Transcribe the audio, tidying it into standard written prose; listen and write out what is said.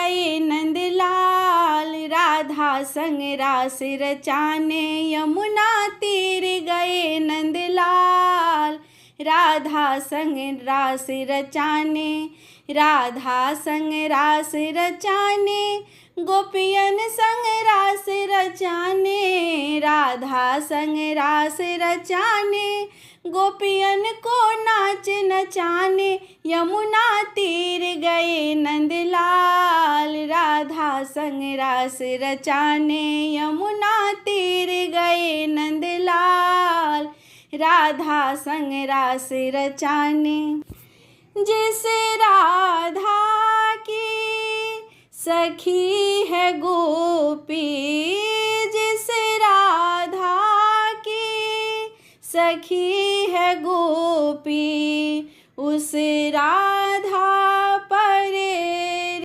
गए नंदलाल, राधा संग रास रचाने यमुना तीर गए नंदलाल। राधा संग रास रचाने, राधा संग रास रचाने, गोपियन संग रास रचाने। राधा संग रास रचाने, गोपियन को नाच नचाने, यमुना तीर गए नंदलाल। राधा संग रास रचाने, यमुना तीर गए नंदलाल। राधा संग रास रचाने। जिस राधा की सखी है गोपी, जिस राधा की सखी है गोपी, उस राधा